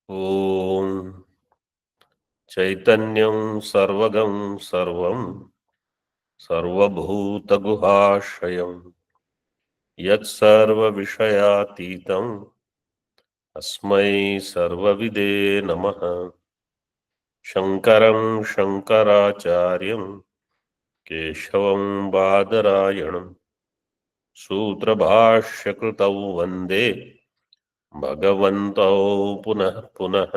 ओम चैतन्यं सर्वगं सर्वं सर्वभूतगुहाशयं यत्सर्वविषयातीतं अस्मै सर्वविदे नमः। शङ्करं शङ्कराचार्यं केशवं बादरायणं सूत्रभाष्यकृतौ वन्दे भगवन्तौ पुनः पुनः।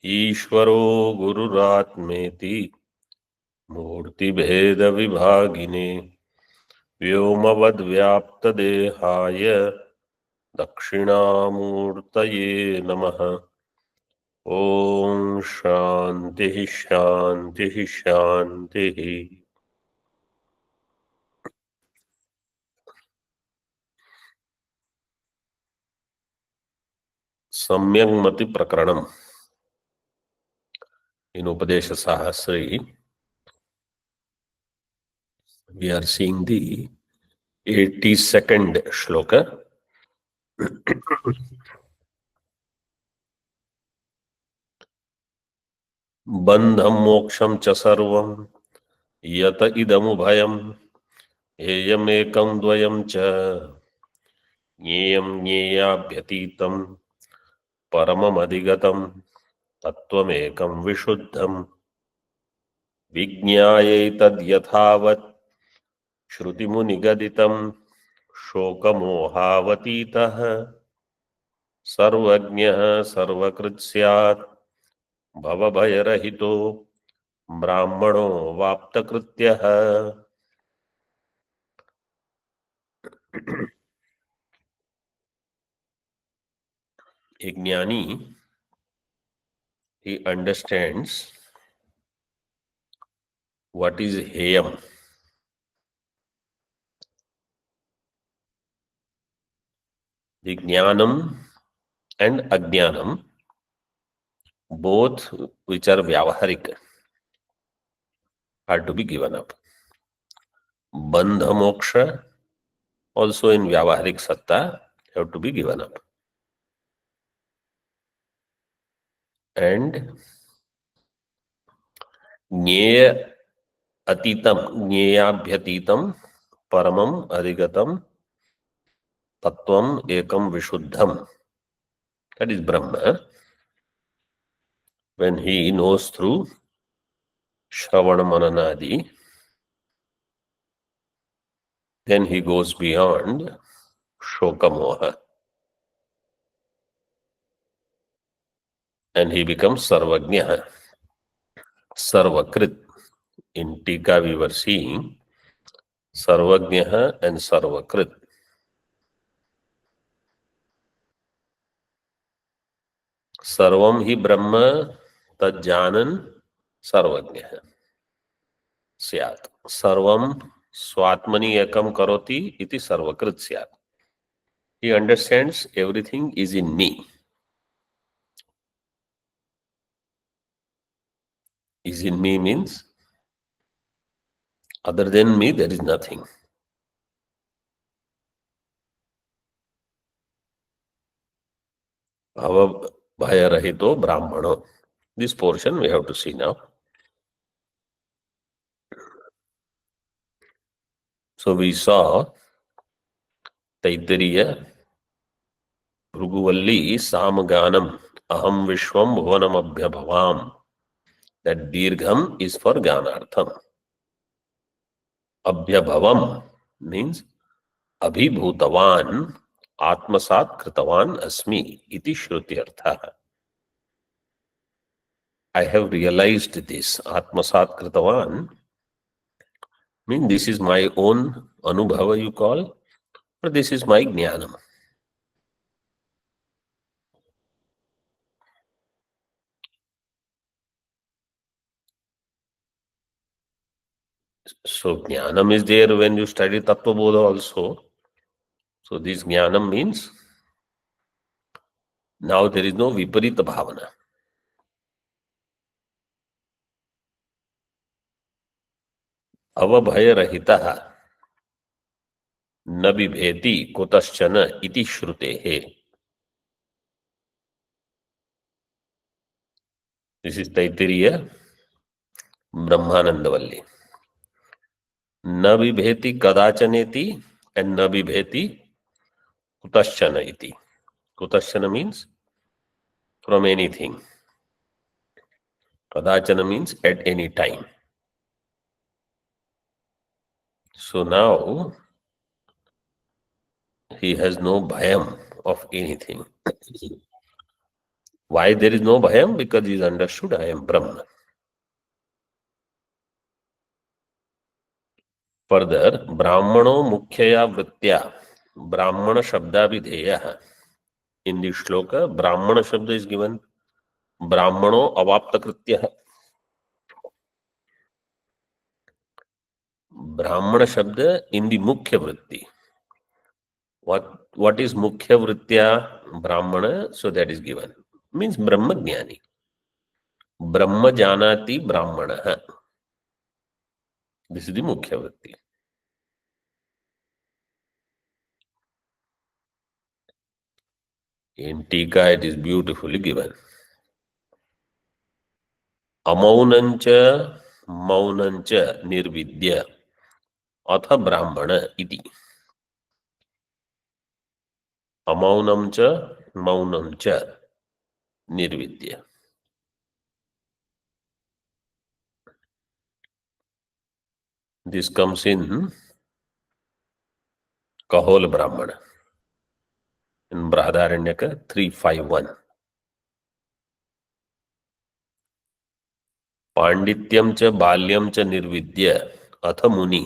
ईश्वरो गुरुरात्मेति मूर्तिभेदविभागिने व्योमवद्व्याप्तदेहाय दक्षिणामूर्तये नमः। ओम शांति शांति शांति। सम्यक मति प्रकरणम in Upadesha Sahasri, we are seeing the 82nd shloka. बंधम मोक्षम च सर्वम यत इदमुभयम हेयमेकं द्वयं च ज्ञेयं ज्ञेयाभ्यतीतं परममधिगतं तत्त्वमेकं विशुद्धं विज्ञायैतद्यथावत् श्रुतिमुनिगदितं शोकमोहावतीतः सर्वज्ञः सर्वकृत् स्यात् भवभयरहितो ब्राह्मणो वाप्तकृत्यः। एक ज्ञानी, he understands what is heyam. The jnanam and ajnanam, both which are vyavaharik, are to be given up. Bandha moksha, also in vyavaharik satta, have to be given up. And jnaya atitam, jnayabhyatitam, paramam adhigatam, tattvam ekam vishuddham. That is Brahma. When he knows through Shravana Mananadi, then he goes beyond Shoka Moha and he becomes Sarvajna, Sarvakrit. In Tika we were seeing Sarvajna and Sarvakrit. Sarvam hi Brahma Tajjanan Sarvajna Syat. Sarvam Swatmani Ekam Karoti iti Sarvakrit Syat. He understands everything is in me. Is in me means other than me there is nothing. Bhava Bhaya Rahito Brahmano. This portion we have to see now. So we saw Taittiriya, Bhruguvalli, Samaganam, Aham Vishwam Bhuvanam Abhyabhavam. That Dirgham is for Ganartham. Abhyabhavam means Abhibhutavan Atmasat Kritavan Asmi iti Shrutyartha. I have realized this. Atmasat Kritavan means this is my own Anubhava you call, or this is my Jnanam. So Jnanam is there when you study Tattva Bodha also. So this Jnanam means now there is no Viparita Bhavana. Avabhaya Rahitaha न बिभेति कुतश्चन इति श्रुतेः. This is Taittiriya Brahmanandavali. न बिभेति कदाचनेति and न बिभेति कुतश्चन इति. Kutashchana means from anything. Kadachana means at any time. So now he has no bhayam of anything. Why there is no bhayam? Because he is understood I am Brahma. Further, Brahmano Mukhyaya Vrittya, Brahmana Shabda Vidheya. In this shloka, Brahmana Shabda is given. Brahmano Avapta Kritya. Brahmana Shabda in the Mukhya Vritti. What is Mukhya Vrittya Brahmana? So that is given. Means Brahma Jnani. Brahma Janati Brahmana. This is the Mukhya Vritti. In Tika it is beautifully given. Amaunancha Maunancha Nirvidya Atha Brahmana iti. Amaunamcha Maunamcha Nirvidya. This comes in Kahol Brahmana in Brahadaranyaka 351. पांडित्यम च बाल्यम च निर्विद्य अथ मुनि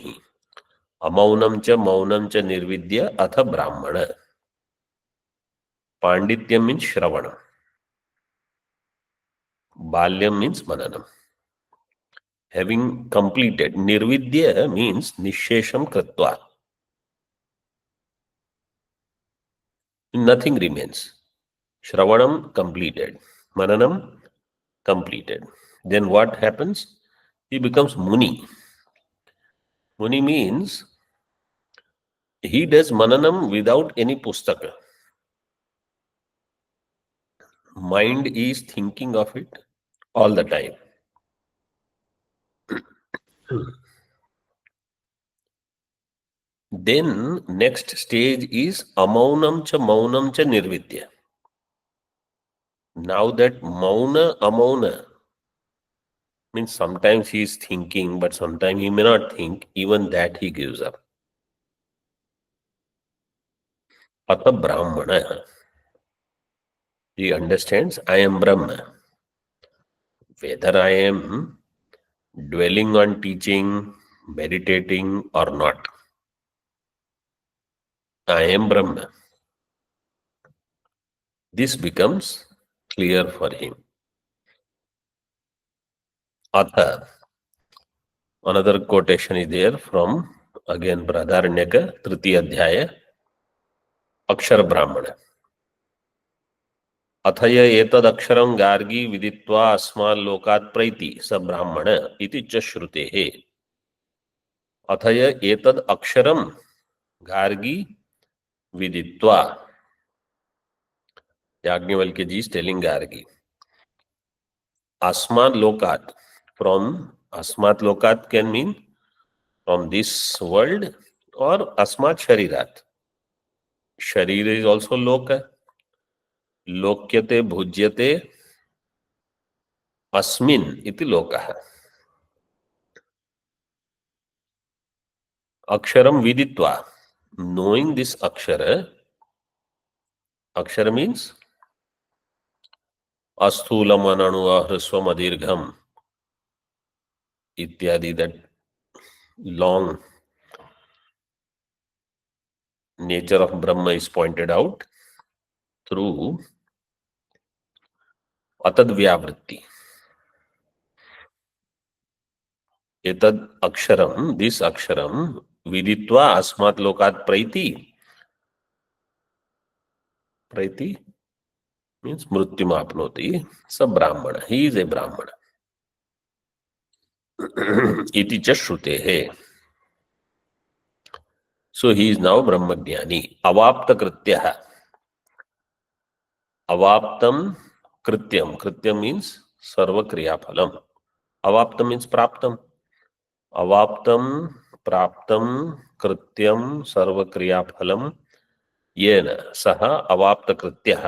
अमौनम च मौनम च निर्विद्य अथ ब्राह्मण. पांडित्यम means Shravan, बाल्यम means मननम. Having completed, nirvidya means nishesham kritva. Nothing remains. Shravanam completed, mananam completed. Then what happens? He becomes muni. Muni means he does mananam without any pustaka. Mind is thinking of it all the time. Then next stage is amaunam cha nirvidya. Now that mauna amauna means sometimes he is thinking, but sometimes he may not think. Even that he gives up. Atha Brahmana. He understands I am Brahma. Whether I am dwelling on teaching, meditating or not, I am Brahma. This becomes clear for him. Atha. Another quotation is there from again Brahadaranyaka, Tritiya Adhyaya, Akshara Brahmana. अथय एतद अक्षरं गार्गी विदित्वा अस्मान् लोकात् प्रैति स ब्राह्मण इति च श्रुतेः. अथय एतद अक्षरं गार्गी विदित्वा. Yajnavalkya ji is telling Gargi. Asmat lokat. From Asmat lokat can mean from this world or Asmat sharirat. Sharira is also loka. Lokyate bhujyate asmin iti lokah. Aksharam viditva. Knowing this akshara. Akshara means asthulam ananuva hrasvam adirgham ityadi, that long nature of Brahma is pointed out through atad vyavritti. Etad aksharam, this aksharam, viditva asmat lokat praiti. Praiti means mrityum apnoti. Sa brahmana. He is a brahmana. Iti cha shrutehe. So he is now Brahmajnani. Avapta krityaha. Avaptam krityam. Krityam means serve क्रियाफलम. अवाप्तम means प्राप्तम. अवाप्तम प्राप्तम कृत्यम सर्व क्रियाफलम येन सह अवाप्त कृत्यः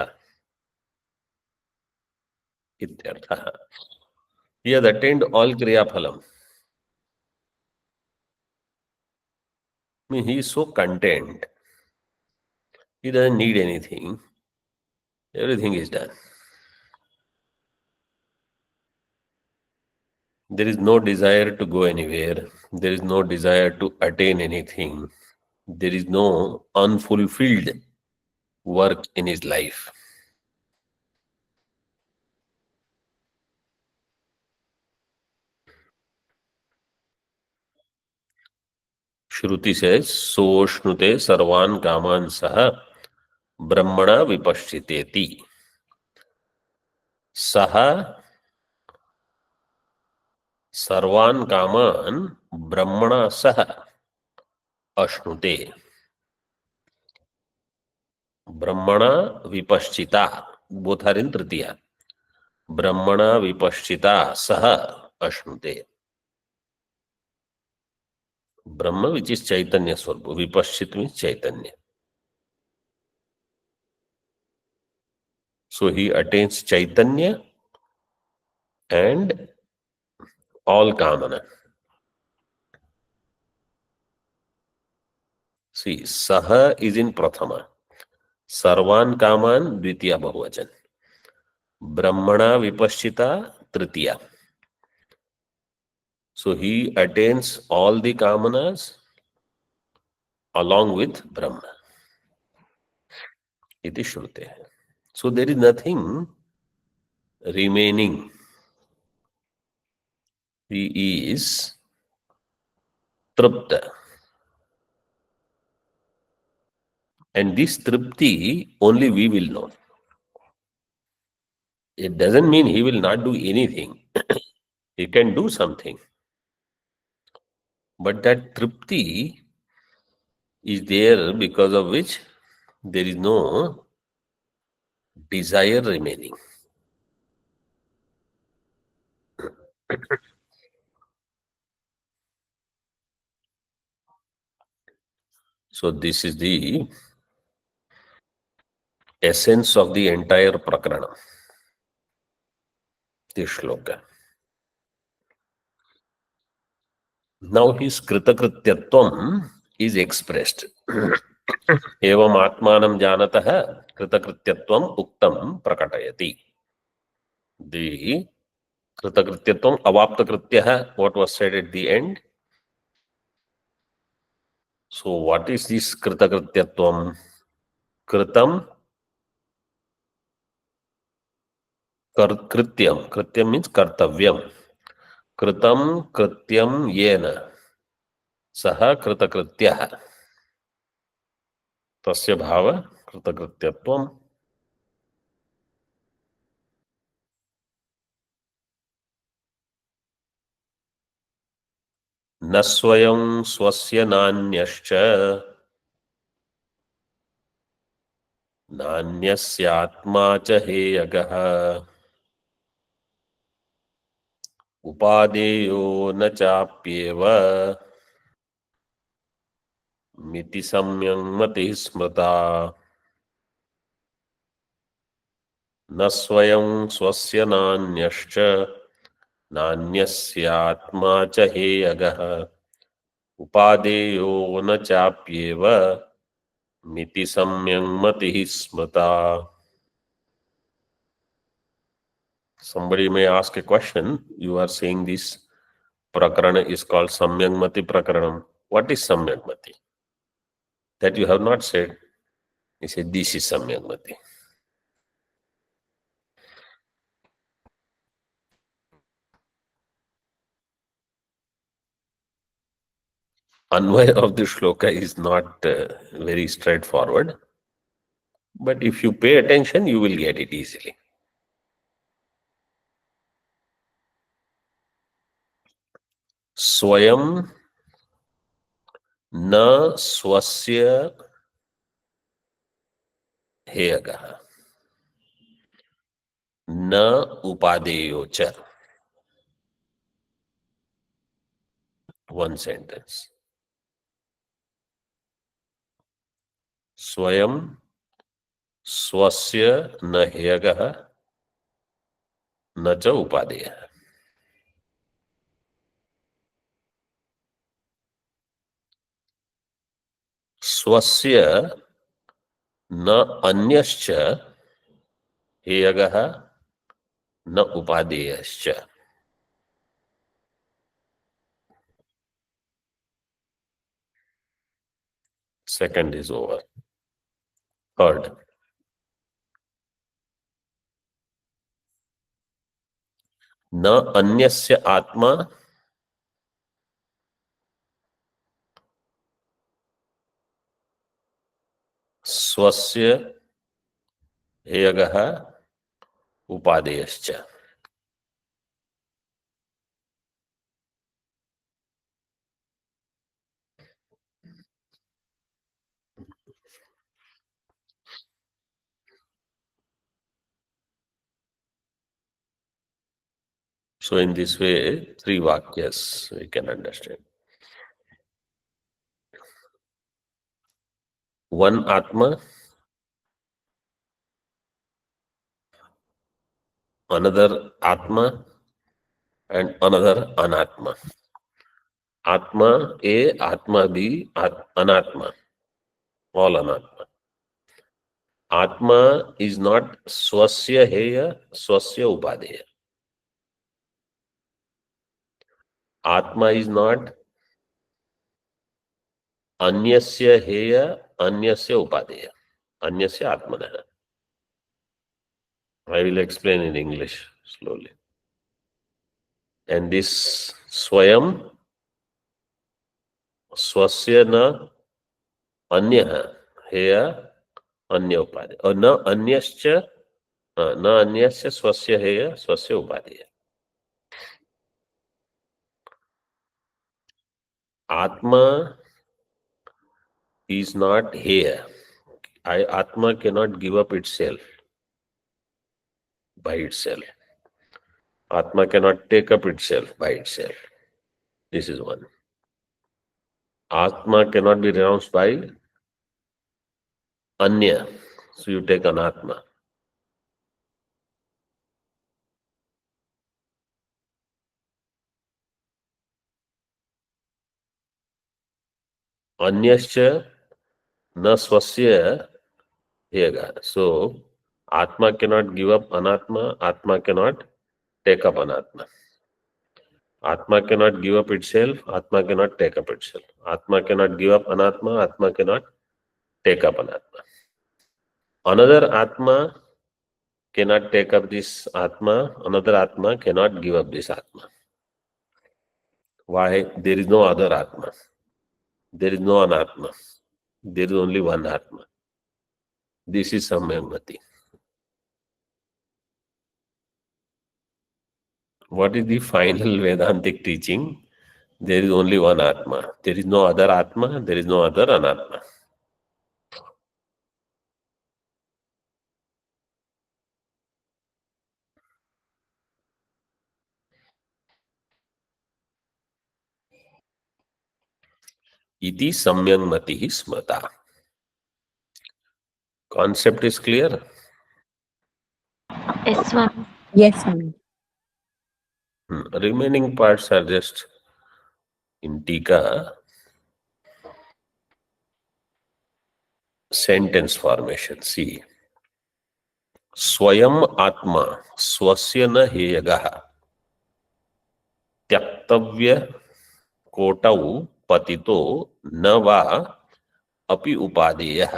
इत्यर्थः. He has attained all kriyaphalam. I mean, he is so content. He doesn't need anything. Everything is done. There is no desire to go anywhere. There is no desire to attain anything. There is no unfulfilled work in his life. Shruti says, Soshnute sarvan kaman saha brahmana vipashchiteti. Saha sarvan kaman brahmana saha ashnute. Brahmana vipashchita. Both are in Tritiya. Brahmana vipashchita saha ashnute. Brahma, which is Chaitanya Swarupa. Vipashchit means Chaitanya. So he attains Chaitanya and all Kamana. See, Saha is in Prathama. Sarvan Kaman Dvitiya Bahuvachan. Brahmana Vipashchita Tritiya. So he attains all the Kamanas along with Brahma. Iti Shrute. So there is nothing remaining. He is Tripta. And this Tripti only we will know. It doesn't mean he will not do anything. He can do something. But that Tripti is there because of which there is no desire remaining. So this is the essence of the entire Prakarana, this shloka. Now his Kritakrityatvam is expressed. Evam Atmanam Janatah Kritakrityatvam Uktam Prakatayati. The Kritakrityatvam Avapta Krityah, what was said at the end. So what is this Kritakrityatvam? Kritam Krityam. Krityam means Kartavyam. Kritam Krityam Yena Saha Kritakrityah. Tasya Bhava Kritakrityatvam. न स्वयं स्वस्य नान्यश्च नान्यस्यात्मा च हेयगः उपादेयो न चाप्येव मिति सम्यक् मतिः स्मृता. न स्वयं स्वस्य नान्यश्च नान्यस्यात्मा च हेयगः उपादेयो न चाप्येव मिति सम्यक् मतिः स्मृता. Somebody may ask a question. You are saying this Prakarana is called Samyagmati Prakaranam. What is Samyagmati? That you have not said. He said, this is Samyagmati. Anvaya of the shloka is not very straightforward. But if you pay attention, you will get it easily. Swayam na swasya heyagaha. न उपादेयो च. One sentence. स्वयं स्वस्य न हेयगः न च उपादेयः. स्वस्य न अन्यश्च हेयगः न उपादेयश्च. Second is over. Third. न अन्यस्य आत्मा स्वस्य हेयगः उपादेयश्च. So in this way, 3 vakyas we can understand. One Atma, another Atma, and another Anatma. Atma A, Atma B, Anatma, all Anatma. Atma is not Swasya Heya, Swasya Upadeya. Atma is not Anyasya Heya, Anyasya Upadeya. Anyasya Atmanah. I will explain in English slowly. And this Swayam, Swasya na Anya Heya, Anya Upadeya. Or na Anyasya, na Anyasya Swasya Heya, Swasya Upadeya. Atma is not here. Atma cannot give up itself by itself. Atma cannot take up itself by itself. This is one. Atma cannot be renounced by Anya. So you take Anatma. Anyascha na swasya hega. So Atma cannot give up Anatma. Atma cannot take up Anatma. Atma cannot give up itself. Atma cannot take up itself. Atma cannot give up Anatma. Atma cannot take up Anatma. Another Atma cannot take up this Atma. Another Atma cannot give up this Atma. Why? There is no other Atma. There is no Anatma. There is only one Atma. This is Samyamati. What is the final Vedantic teaching? There is only one Atma. There is no other Atma. There is no other Anatma. Iti Samyamati Smata. Concept is clear? Yes, Swami. Yes, Swami. Remaining parts are just in Tika. Sentence formation. See. स्वयं आत्मा स्वस्य न हेयगः त्यक्तव्य कोटौ पतितो न वा अपि उपादेयः.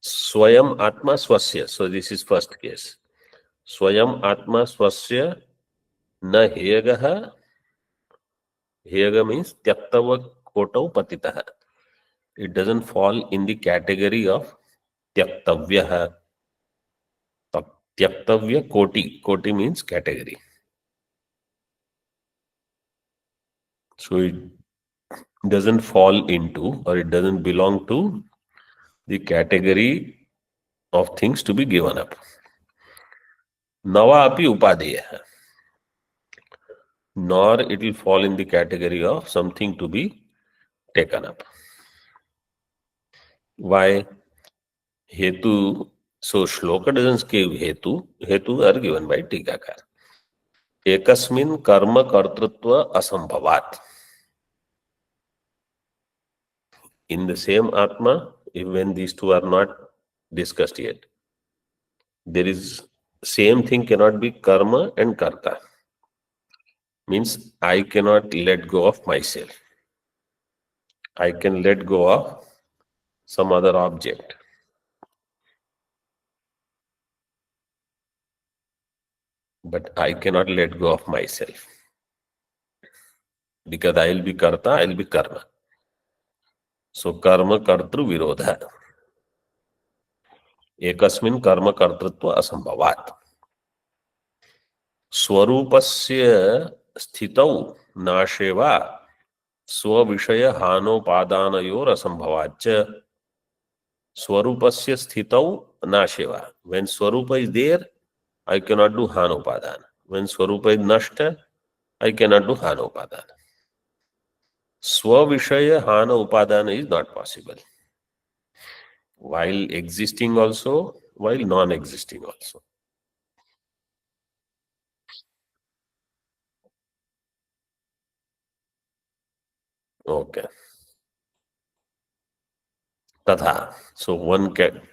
स्वयं आत्मा स्वस्य. So this is first case. स्वयं आत्मा स्वस्य न हेयगः. हेयग means त्यक्तव्य कोटौ पतितः. It doesn't fall in the category of त्यक्तव्यः. Tyaktavya koti. Koti means category. So it doesn't fall into or it doesn't belong to the category of things to be given up. Nava api upadeya, nor it will fall in the category of something to be taken up. Why? Hetu. So shloka doesn't give hetu. Hetu are given by Tikakar. Ekasmin karma kartrutva asambhavat. In the same Atma, even when these two are not discussed yet, there is same thing cannot be karma and karta. Means I cannot let go of myself. I can let go of some other object. But I cannot let go of myself. Because I will be karta, I will be karma. So karma kartru virodha. Ekasmin karma kartrutva asambhavat. Swarupasya sthitau nasheva स्वविषय हानोपादानयोर असंभवाच्च. Swarupasya sthitau nasheva. When Swarupa is there, I cannot do hanopadana. When Swarupa is nashta, I cannot do hanopadana. Swavishaya hana upadana is not possible. While existing also, while non-existing also. Okay. Tatha. So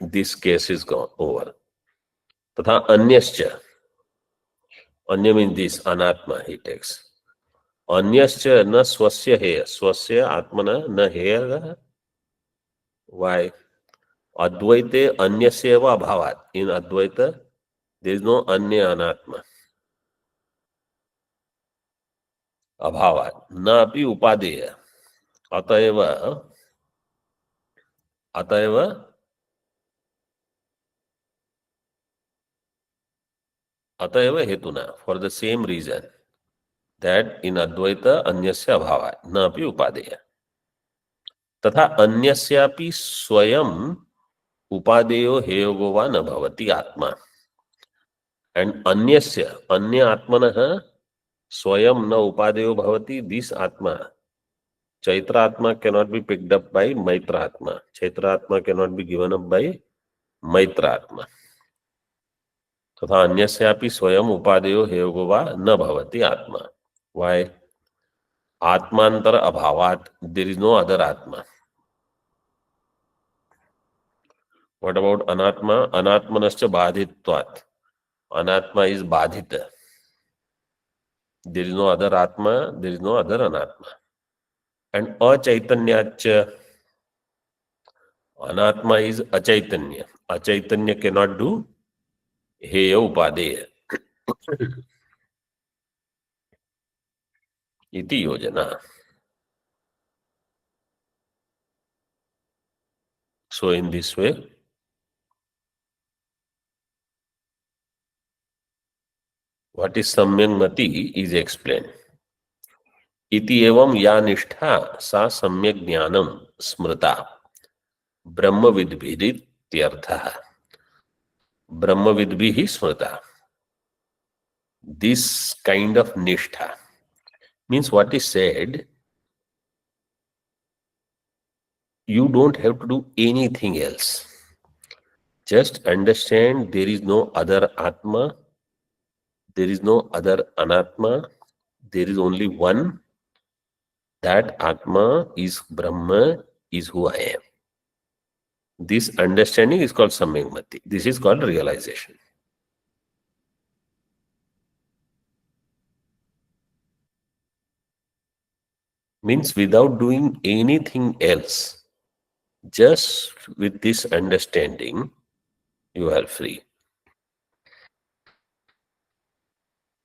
this case is gone over. Tatha anyascha. Anya means this, anatma he takes. Anyascha na swasya heya. Swasya atmana na heya. Why? Advaite anyasya eva abhavat. In Advaita, there is no anya anatma. Abhavat. Na api upadeya. Atayeva. Atayeva. Atayeva hetuna. For the same reason that in Advaita anyasya abhavat. Na api upadeya. तथा अन्यस्यापि स्वयं उपादेयो हेयोगो वा न भवति आत्मा. And अन्यस्य अन्य आत्मनः स्वयं न उपादेयो भवति. दिस आत्मा चैत्र आत्मा cannot be picked up by maitra atma. Chaitra atma cannot be given up by maitra atma. तथा अन्यस्यापि स्वयं उपादेयो हेयोगो वा न भवति आत्मा. Why? आत्मांतर अभावात. There is no other atma. What about anatma? Anatmanascha badhitvat. Anatma is badhita. There is no other atma, there is no other anatma. And achaitanya, anatma is achaitanya. Achaitanya cannot do heya upadeya. Iti yojana. So in this way, what is samyak mati is explained. Iti evam ya nishtha sa samyak jnanam smrita brahma vidbhidityartha. Brahma vidbhihi smrita. This kind of nishtha means what is said, you don't have to do anything else. Just understand there is no other Atma, there is no other Anatma, there is only one. That Atma is Brahma, is who I am. This understanding is called Samyak Mati. This is called realization. Means without doing anything else, just with this understanding, you are free.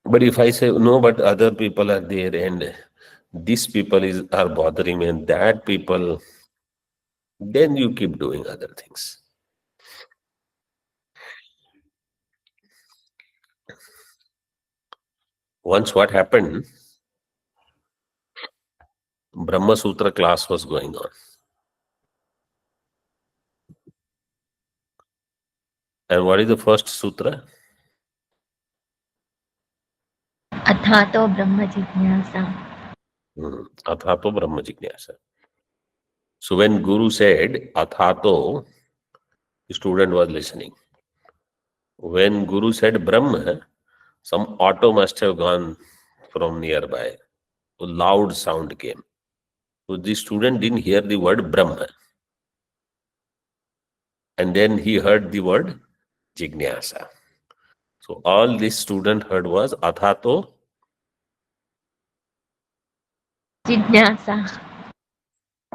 But if I say, no, but other people are there and these people are bothering me and that people, then you keep doing other things. Once what happened, Brahma Sutra class was going on. And what is the first sutra? अथातो ब्रह्म जिज्ञासा. Athato Brahma Jignasa. So when Guru said Athato, the student was listening. When Guru said Brahma, some auto must have gone from nearby. A loud sound came. So the student didn't hear the word Brahma. And then he heard the word Jignasa. So all this student heard was Athato, जिज्ञासा.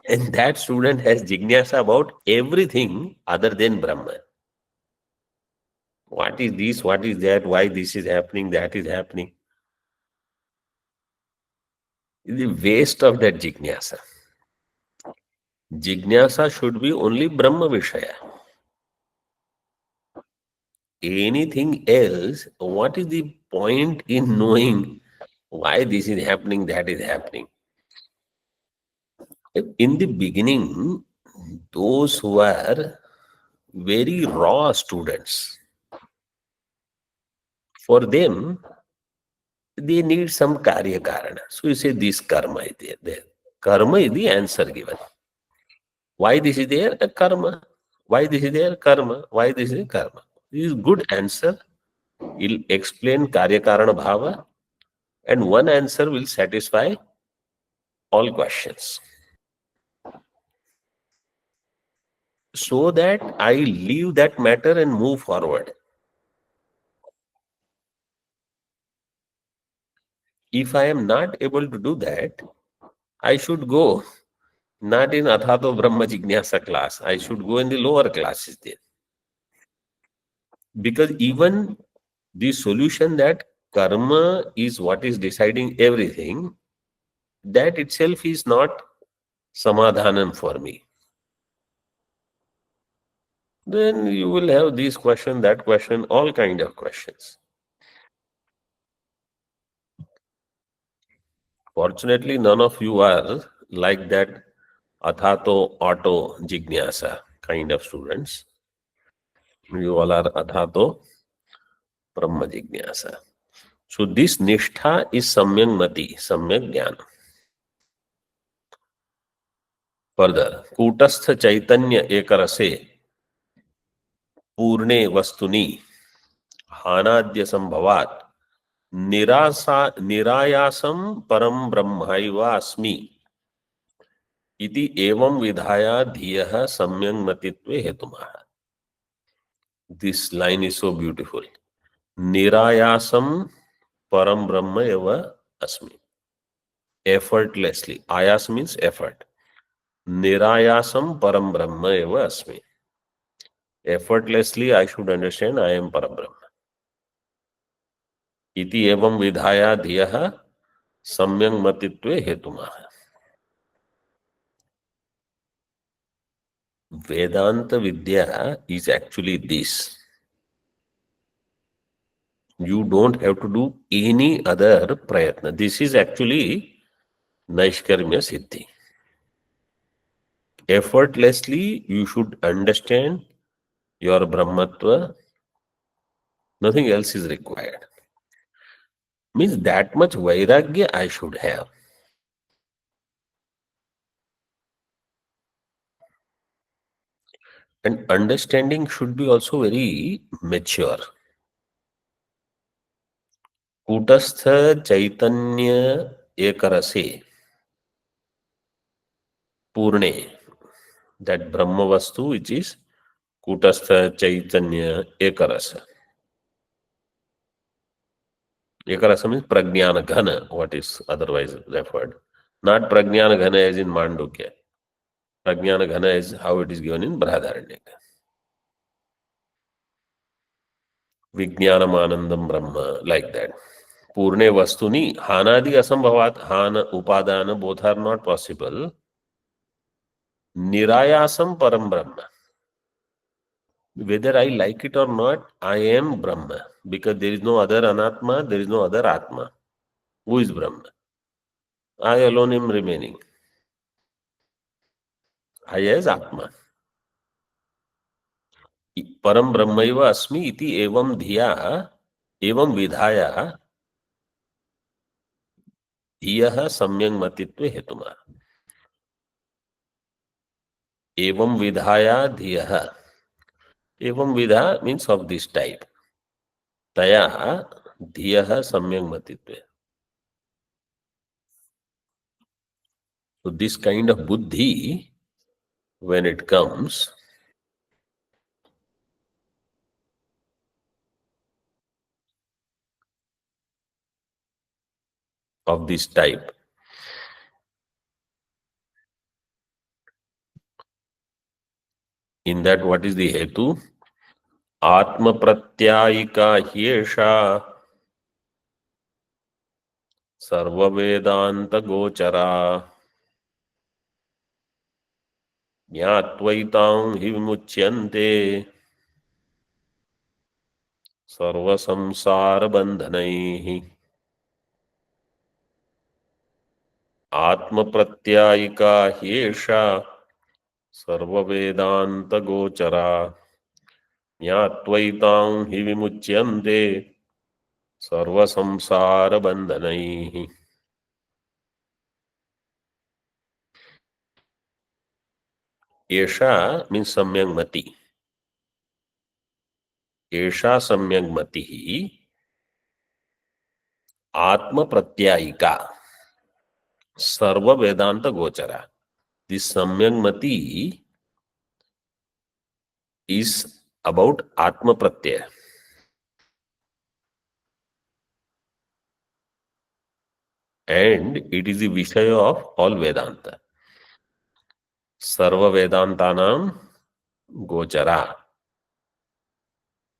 and that student has Jignasa about everything other than Brahma. What is this? What is that? Why this is happening? That is happening. The waste of that Jignasa. Jignasa should be only Brahma Vishaya. Anything else, what is the point in knowing why this is happening, that is happening? In the beginning, those who are very raw students, for them, they need some karya karana. So you say this karma is there. Karma is the answer given. Why this is there? A karma. Why this is there? Karma. Why this is karma? This is good answer. Will explain karya karana bhava, and one answer will satisfy all questions. So that I leave that matter and move forward. If I am not able to do that, I should go not in Athato Brahma Jignasa class. I should go in the lower classes there. Because even the solution that karma is what is deciding everything, that itself is not samadhanam for me. Then you will have this question, that question, all kind of questions. Fortunately, none of you are like that Athato Auto Jignasa kind of students. You all are Athato Brahma Jignasa. So this Nishtha is Samyak Mati, Samyak Jnana. Further, Kutastha Chaitanya Ekarase Purne Vastuni Hanadya Sambhavat Nirayasam Param Brahmaiva Asmi Iti Evam Vidhaya Dhiyaha Samyak Matitve Hetumaha. This line is so beautiful. Nirayasam Param Brahma Eva Asmi. Effortlessly. Ayas means effort. Nirayasam Param Brahma Eva Asmi. Effortlessly, I should understand I am Param Brahma. Iti evam vidhaya dhiyaha samyak matitve hetumaha. Vedanta Vidya is actually this. You don't have to do any other prayatna. This is actually Naishkarmya Siddhi. Effortlessly, you should understand your Brahmatva. Nothing else is required. Means that much Vairagya I should have. And understanding should be also very mature. Kutastha Chaitanya Ekarase Purne, that Brahma Vastu which is Kutastha Chaitanya Ekarasa. Ekarasa means Prajnana Ghana, what is otherwise referred. Not Prajnana Ghana as in Mandukya. Prajnana Ghana is how it is given in Brahadaranyaka. Vijnanamanandam Brahma, like that. Purne Vastuni, Hanadi Asambhavat, Hana, Upadana, both are not possible. Nirayasam Param Brahma. Whether I like it or not, I am Brahma. Because there is no other Anatma, there is no other Atma. Who is Brahma? I alone am remaining. I as Atma. परम ब्रह्मैव अस्मि इति एवं धिया एवं विधाया धियः सम्यक् मतित्वे हेतुमा। एवं विधाया धियः, एवं विधा मीन्स ऑफ दिस टाइप, तया धियः सम्यक् मतित्वे। So this kind of buddhi, when it comes, of this type, in that what is the hetu? Atma pratyayika hyesha sarva vedanta gochara ज्ञात्वैतां हि विमुच्यन्ते सर्व संसार बंधनैः। आत्म प्रत्यायिका ह्येषा सर्व वेदांत गोचरा ज्ञात्वैतां हि विमुच्यन्ते सर्व संसार बंधनैः। एषा मीन्स सम्यक् मति, एषा सम्यक् मतिः आत्म प्रत्यायिका सर्व वेदांत गोचरा। दिस सम्यक् मति is about atma pratyaya, and it is the vishaya of all vedanta. Sarva vedantanam gochara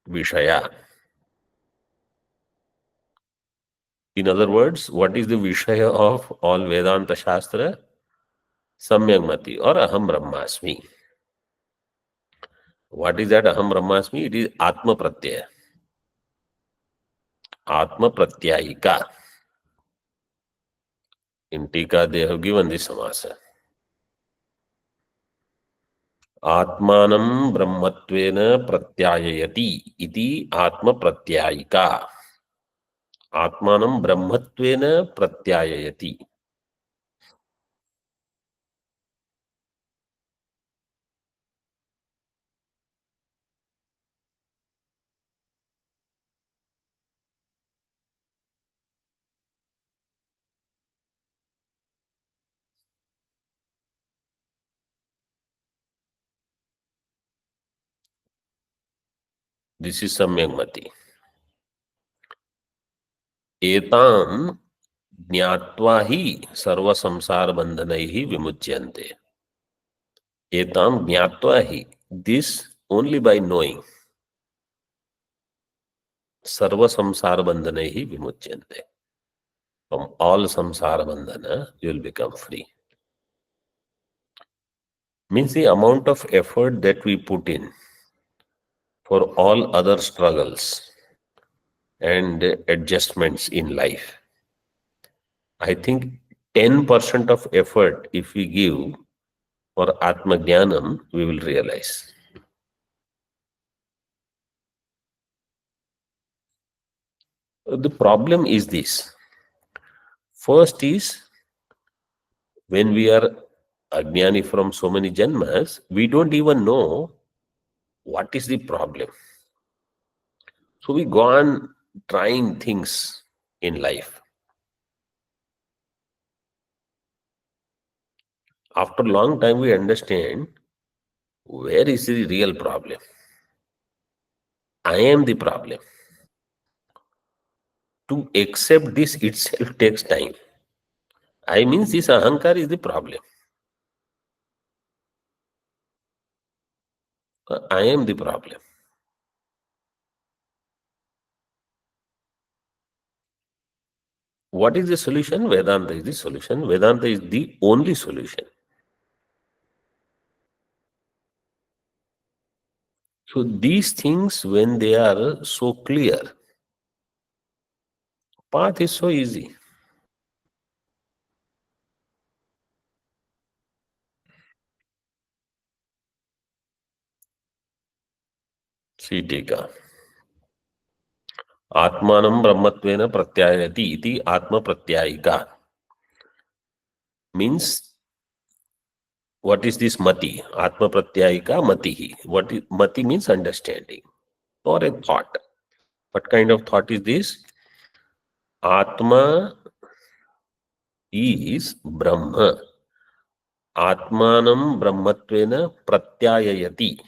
vishaya. In other words, what is the vishaya of all vedanta shastra? Samyak mati or aham brahmasmi. What is that aham brahmasmi? It is atma pratyaya, atma pratyayika. In Tika they have given this samasa. Atmanam brahmatvena pratyayati iti atma pratyayika. Atmanam brahmatvena pratyayati. This is samyak mati. एतां ज्ञात्वा ही सर्व संसार बंधनैः विमुच्यन्ते। एतां ज्ञात्वा ही, this only by knowing, सर्व संसार बंधनैः विमुच्यन्ते. From all samsara bandhana you will become free. Means the amount of effort that we put in for all other struggles and adjustments in life, I think 10% of effort if we give for Atma Jnanam, we will realize. The problem is this. First is, when we are Ajnani from so many janmas, we don't even know what is the problem. So we go on trying things in life. After a long time, we understand where is the real problem. I am the problem. To accept this itself takes time. I means this ahankar is the problem. I am the problem. What is the solution? Vedanta is the solution. Vedanta is the only solution. So these things, when they are so clear, path is so easy. सी टीका। आत्मानं ब्रह्मत्वेन प्रत्यायति इति आत्मप्रत्यायिका means what is this mati? Atma-pratyayika matihi. What is mati means understanding or a thought. What kind of thought is this? Atma is Brahma. Atmanam brahmatvena pratyayati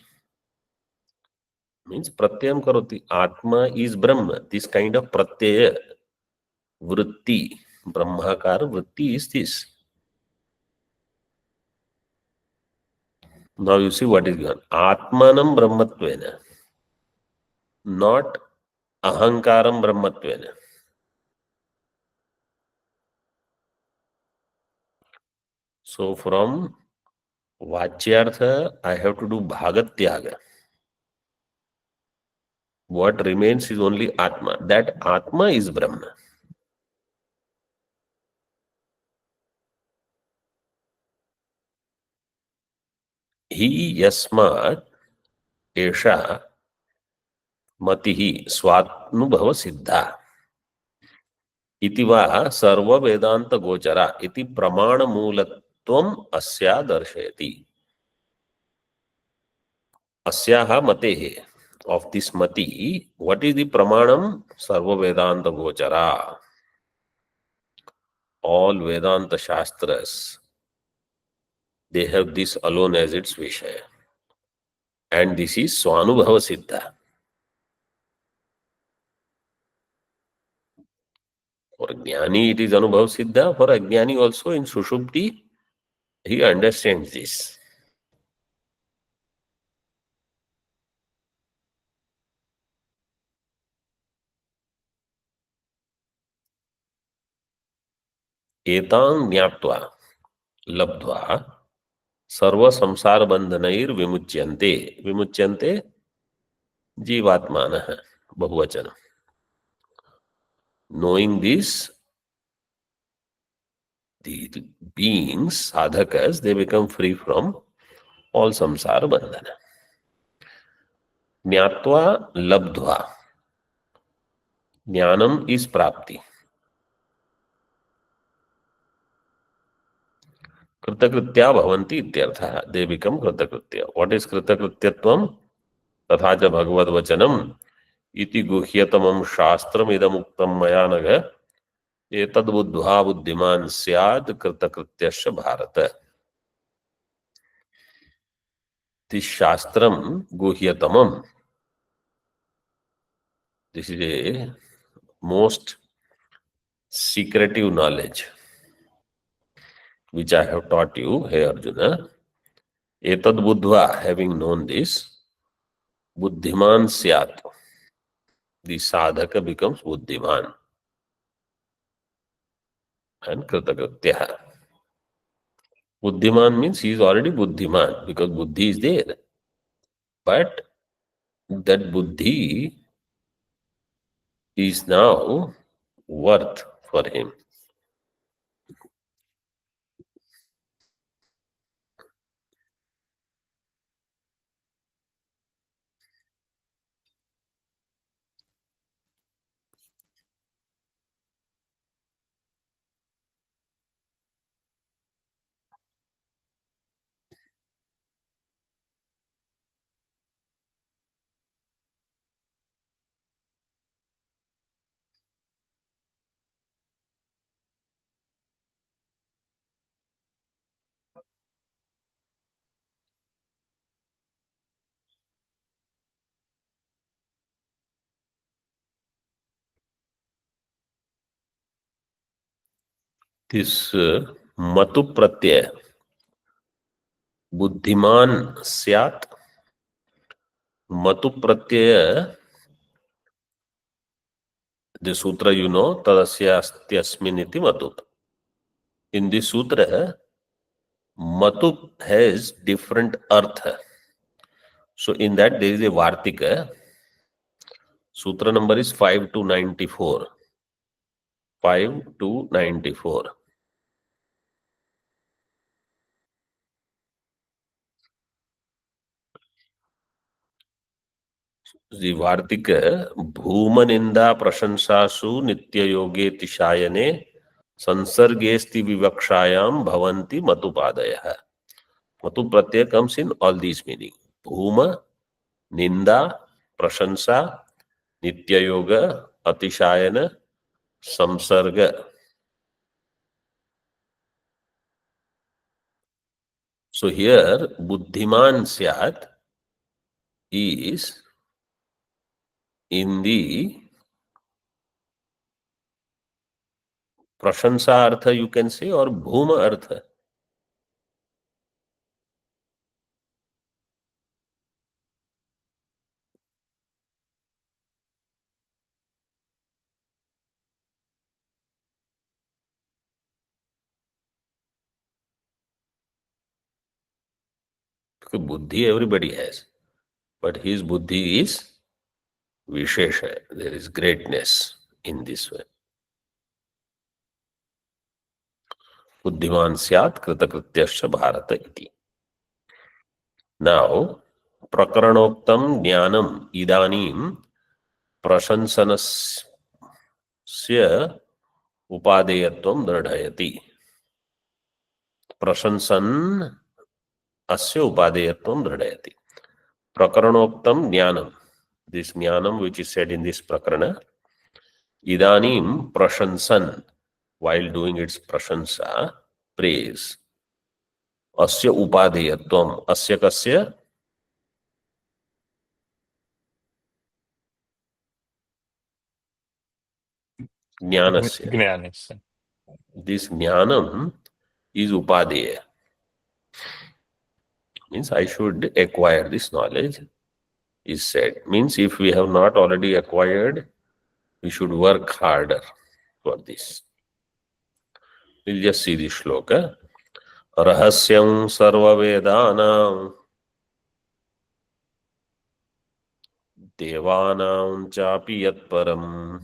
means pratyam karoti. Atma is Brahma. This kind of pratyaya vritti, brahmakar vritti is this. Now you see what is given. Atmanam brahmatvena, not ahankaram brahmatvena. So from Vachyartha, I have to do Bhagatyaga. What remains is only Atma. That Atma is Brahma. He yasmat esha matihi swatnubhava siddha. इति वा सर्व वेदांत गोचरा इति प्रमाण मूलत्वम अस्या दर्शयति. अस्याः मतेः of this mati, what is the pramanam? Sarva vedanta gochara. All vedanta shastras, they have this alone as its vishaya. And this is swanubhava siddha. For Jnani it is anubhava siddha. For Ajnani also in Sushupti, he understands this. एतां ज्ञात्वा लब्ध्वा सर्व संसार बंधनैर विमुच्यन्ते. विमुच्यन्ते जीवात्मानः बहुवचन. Knowing this, the beings, sadhakas, they become free from all samsara bandhana. Jnatva labdhva. Jnanam is prapti. Kritakritya bhavanti ityartha. They become kritakritya. What is kritakrityatvam? तथा च भगवद वचनम इति गुह्यतमं शास्त्रम इदमुक्तम मया नघ एतद् बुद्ध्वा बुद्धिमान स्यात् कृतकृत्यस्य Bharat. This shastram guhyatamam, this is a most secretive knowledge which I have taught you, hey Arjuna. Etad buddhva, having known this, buddhiman syat, the sadhaka becomes buddhiman and kritakritya. Buddhiman means he is already buddhiman because buddhi is there. But that buddhi is now worth for him. This matu pratyaya, buddhiman syat, matu pratyaya, the sutra you know, tadasyastyasmin iti matut. In this sutra, matu has different artha. So in that there is a Vartika. Sutra number is 5 to 94. 5 to 94. वार्तिक भूमनिंदा प्रशंसासु नित्ययोगे तिशायने संसर्गेस्ति विवक्षायाम भवन्ति मतुपादयः. मतु प्रत्यय comes in all these meaning. Bhoom, निंदा, प्रशंसा, नित्य योग, अतिशायन, संसर्ग. So here बुद्धिमान स्यात् is in the प्रशंसा अर्थ you can say or Bhoom अर्थ. बुद्धि everybody has, but his buddhi is vishesha. There is greatness in this way. बुद्धिमान स्यात् कृतकृत्यश्च भारत इति. Now प्रकरणोक्तम ज्ञानम इदानीं प्रशंसनस्य उपादेयत्वं दृढयति. प्रशंसन अस्य उपादेयत्वं दृढयति. प्रकरणोक्तम ज्ञानम, this ज्ञानम which is said in this prakana, idanim prashansan, while doing its prashansa, praise, asya upadeyatvam, asya kasya, jnanasya. Jnanasya. This jnanam is upadeya. Means I should acquire this knowledge, is said. Means if we have not already acquired, we should work harder for this. We'll just see this shloka. Rahasyam sarva vedanam devanam chapi yat param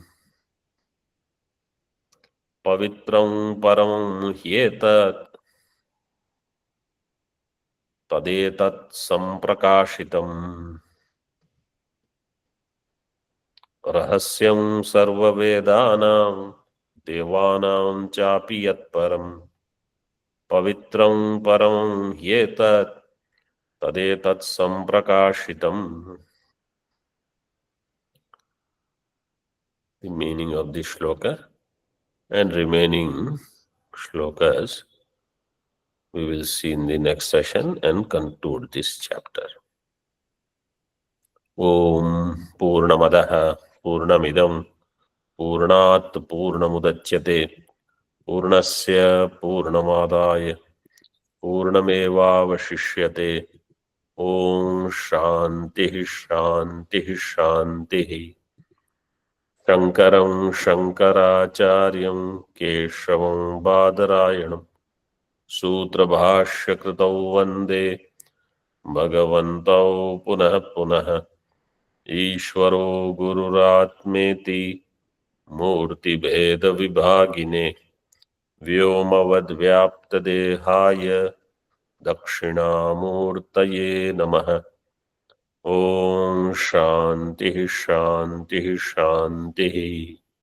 pavitram param hyetat tadetat samprakashitam. Rahasyam sarva vedanam devanam chapi yat param pavitram param hyetat tadetat samprakashitam. The meaning of this shloka and remaining shlokas we will see in the next session and conclude this chapter. Om Purnamadaha Purnamidam Purnat Purnamudachyate Purnasya Purnamadaya Purnamevavashishyate. Om Shanti Shanti Shanti. Shankaram Shankaracharyam Keshavam Badarayanam Sutra Bhashya Kritau Vande Bhagavantau Punah Punah Ishvaro Gururatmeti Murti Bheda Vibhagine Vyomavad Vyapta Dehaya Dakshinamurtaye Namaha. Om Shanti Shanti Shanti.